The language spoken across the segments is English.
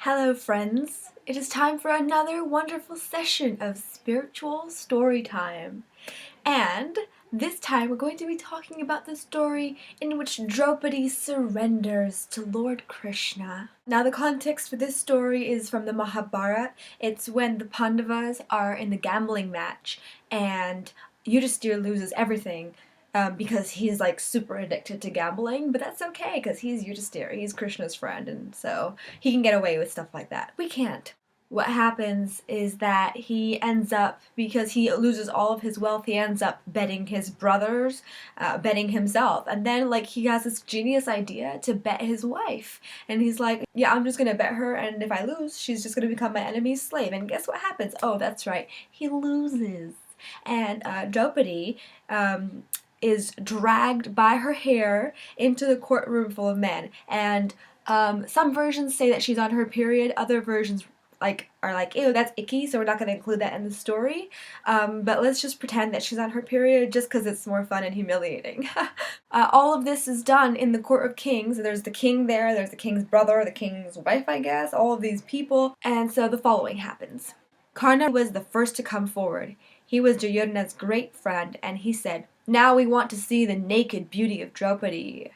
Hello, friends. It is time for another wonderful session of spiritual story time. And this time we're going to be talking about the story in which Draupadi surrenders to Lord Krishna. Now, the context for this story is from the Mahabharata. It's when the Pandavas are in the gambling match and Yudhisthira loses everything. Because he's like super addicted to gambling, but that's okay because he's Yudhisthira, he's Krishna's friend, and so he can get away with stuff like that. We can't. What happens is that he ends up, because he loses all of his wealth, he ends up betting his brothers, betting himself, and then like he has this genius idea to bet his wife, and he's like, yeah, I'm just gonna bet her, and if I lose, she's just gonna become my enemy's slave. And guess what happens? Oh, that's right, he loses, and Draupadi is dragged by her hair into the courtroom full of men. And some versions say that she's on her period. Other versions are like, ew, that's icky, so we're not going to include that in the story. But let's just pretend that she's on her period just because it's more fun and humiliating. All of this is done in the court of kings. There's the king there, there's the king's brother, the king's wife, I guess, all of these people. And so the following happens. Karna was the first to come forward. He was Duryodhana's great friend, and he said, "Now we want to see the naked beauty of Draupadi."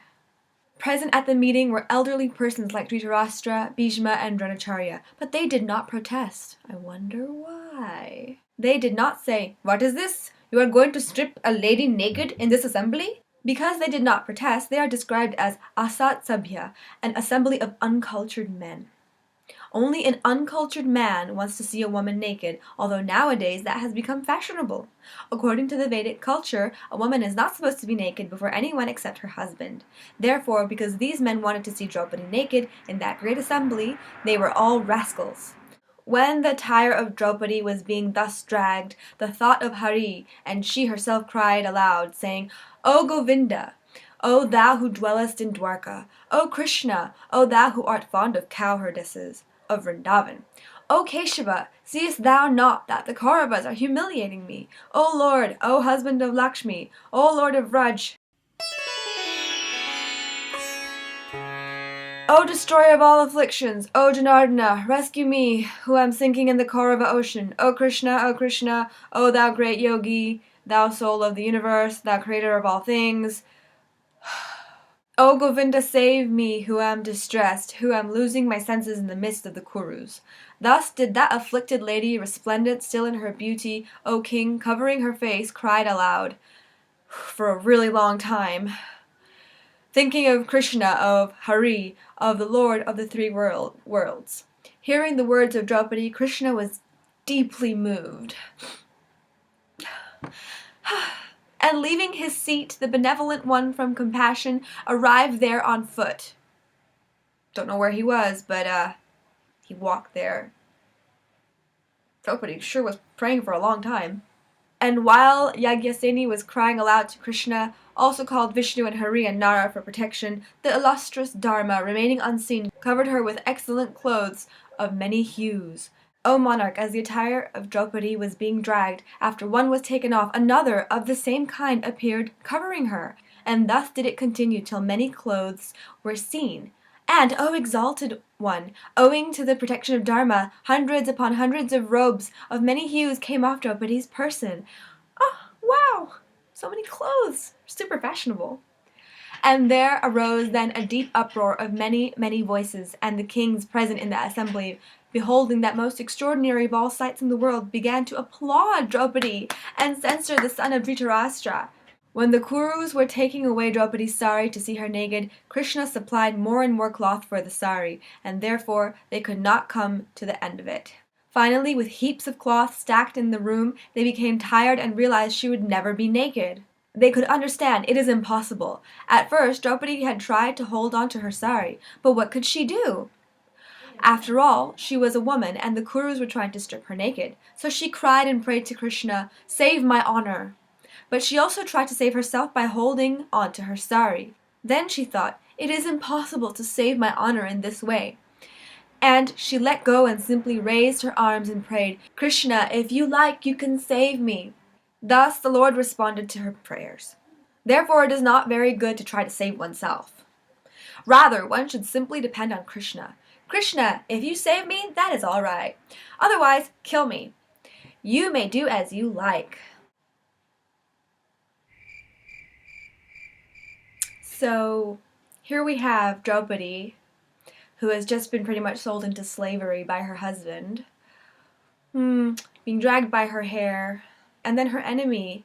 Present at the meeting were elderly persons like Dhritarashtra, Bhishma, and Dronacharya, but they did not protest. I wonder why. They did not say, "What is this? You are going to strip a lady naked in this assembly?" Because they did not protest, they are described as Asat Sabhya, an assembly of uncultured men. Only an uncultured man wants to see a woman naked, although nowadays that has become fashionable. According to the Vedic culture, a woman is not supposed to be naked before anyone except her husband. Therefore, because these men wanted to see Draupadi naked in that great assembly, they were all rascals. When the tire of Draupadi was being thus dragged, the thought of Hari, and she herself cried aloud, saying, "O Govinda! O thou who dwellest in Dwarka! O Krishna! O thou who art fond of cowherdesses! Of Vrindavan! O Keshava, seest thou not that the Kauravas are humiliating me? O Lord, O husband of Lakshmi, O Lord of Vraj! O destroyer of all afflictions, O Janardana, rescue me, who am sinking in the Kaurava ocean. O Krishna, O thou great yogi, thou soul of the universe, thou creator of all things. O Govinda, save me, who am distressed, who am losing my senses in the midst of the Kurus." Thus did that afflicted lady, resplendent still in her beauty, O king, covering her face, cried aloud for a really long time, thinking of Krishna, of Hari, of the Lord of the three worlds. Hearing the words of Draupadi, Krishna was deeply moved. And leaving his seat, the benevolent one from compassion arrived there on foot. Don't know where he was, but he walked there. Draupadi sure was praying for a long time. And while Yagyaseni was crying aloud to Krishna, also called Vishnu and Hari and Nara for protection, the illustrious Dharma, remaining unseen, covered her with excellent clothes of many hues. O monarch, as the attire of Draupadi was being dragged, after one was taken off, another of the same kind appeared covering her, and thus did it continue till many clothes were seen. And, O exalted one, owing to the protection of Dharma, hundreds upon hundreds of robes of many hues came off Draupadi's person. Oh, wow! So many clothes! Super fashionable. And there arose then a deep uproar of many, many voices, and the kings present in the assembly, beholding that most extraordinary of all sights in the world, began to applaud Draupadi and censure the son of Dhritarashtra. When the Kurus were taking away Draupadi's sari to see her naked, Krishna supplied more and more cloth for the sari, and therefore they could not come to the end of it. Finally, with heaps of cloth stacked in the room, they became tired and realized she would never be naked. They could understand it is impossible. At first, Draupadi had tried to hold on to her sari, but what could she do? After all, she was a woman, and the Kurus were trying to strip her naked. So she cried and prayed to Krishna, "Save my honor." But she also tried to save herself by holding on to her sari. Then she thought, it is impossible to save my honor in this way. And she let go and simply raised her arms and prayed, "Krishna, if you like, you can save me." Thus the Lord responded to her prayers. Therefore it is not very good to try to save oneself. Rather, one should simply depend on Krishna. Krishna, if you save me, that is all right. Otherwise, kill me. You may do as you like. So here we have Draupadi, who has just been pretty much sold into slavery by her husband, being dragged by her hair, and then her enemy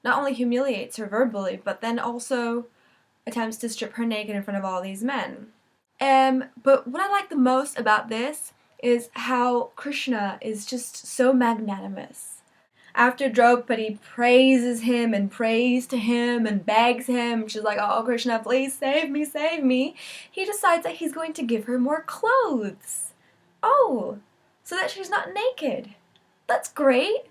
not only humiliates her verbally, but then also attempts to strip her naked in front of all these men. But what I like the most about this is how Krishna is just so magnanimous. After Draupadi praises him and prays to him and begs him, she's like, oh, Krishna, please save me, he decides that he's going to give her more clothes. Oh, so that she's not naked. That's great.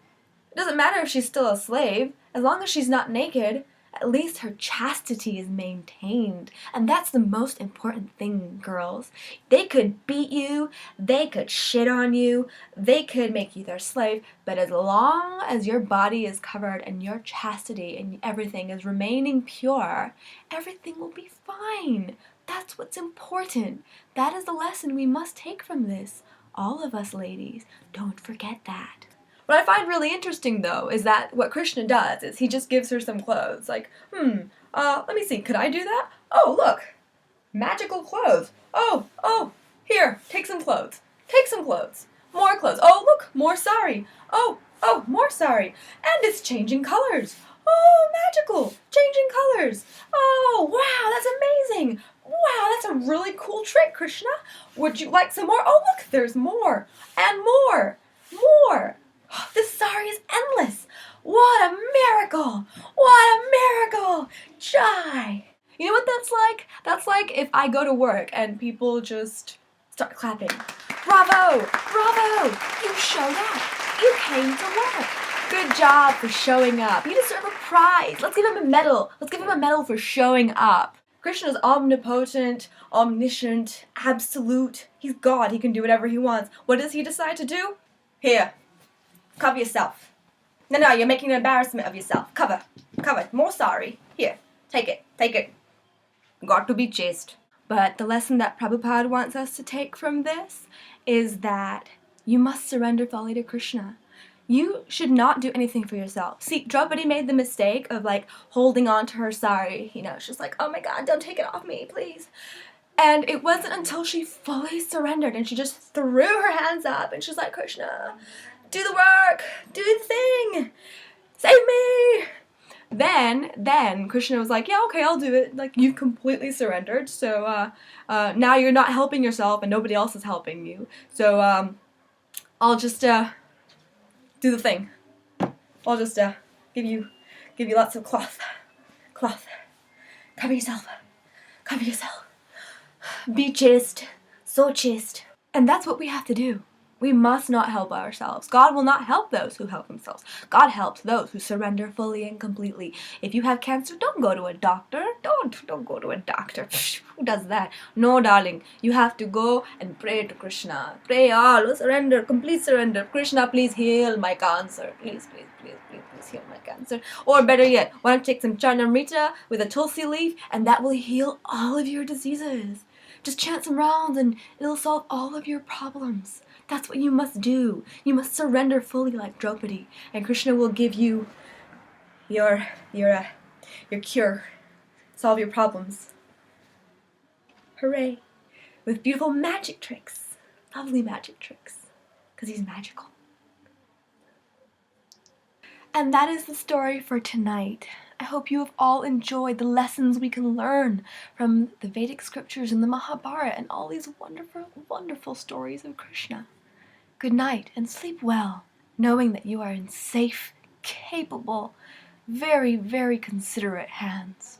It doesn't matter if she's still a slave. As long as she's not naked, at least her chastity is maintained. And that's the most important thing, girls. They could beat you, they could shit on you, they could make you their slave, but as long as your body is covered and your chastity and everything is remaining pure, everything will be fine. That's what's important. That is the lesson we must take from this. All of us ladies, don't forget that. What I find really interesting, though, is that what Krishna does is he just gives her some clothes. Like, let me see, could I do that? Oh, look, magical clothes. Oh, here, take some clothes. Take some clothes. More clothes. Oh, look, more sari. Oh, more sari. And it's changing colors. Oh, magical, changing colors. Oh, wow, that's amazing. Wow, that's a really cool trick, Krishna. Would you like some more? Oh, look, there's more and more. This sari is endless. What a miracle! What a miracle! Jai! You know what that's like? That's like if I go to work and people just start clapping. Bravo! Bravo! You showed up. You came to work. Good job for showing up. You deserve a prize. Let's give him a medal. Let's give him a medal for showing up. Krishna is omnipotent, omniscient, absolute. He's God. He can do whatever he wants. What does he decide to do? Here. Cover yourself. No, you're making an embarrassment of yourself. Cover. More sorry. Here, take it. Got to be chaste. But the lesson that Prabhupada wants us to take from this is that you must surrender fully to Krishna. You should not do anything for yourself. See, Draupadi made the mistake of holding on to her sari. She's like, oh my God, don't take it off me, please. And it wasn't until she fully surrendered and she just threw her hands up and she's like, Krishna, do the work, do the thing, save me. Then Krishna was like, yeah, okay, I'll do it. You've completely surrendered, so now you're not helping yourself and nobody else is helping you. So I'll just do the thing. I'll just give you lots of cloth. Cover yourself. Be chaste, so chaste. And that's what we have to do. We must not help ourselves. God will not help those who help themselves. God helps those who surrender fully and completely. If you have cancer, don't go to a doctor. Don't go to a doctor. Who does that? No, darling. You have to go and pray to Krishna. Pray all, surrender, complete surrender. Krishna, please heal my cancer. Please heal my cancer. Or better yet, why don't you take some charnamrita with a tulsi leaf and that will heal all of your diseases. Just chant some rounds and it'll solve all of your problems. That's what you must do. You must surrender fully like Draupadi, and Krishna will give you your cure, solve your problems. Hooray! With beautiful magic tricks, lovely magic tricks, because he's magical. And that is the story for tonight. I hope you have all enjoyed the lessons we can learn from the Vedic scriptures and the Mahabharata and all these wonderful, wonderful stories of Krishna. Good night and sleep well, knowing that you are in safe, capable, very, very considerate hands.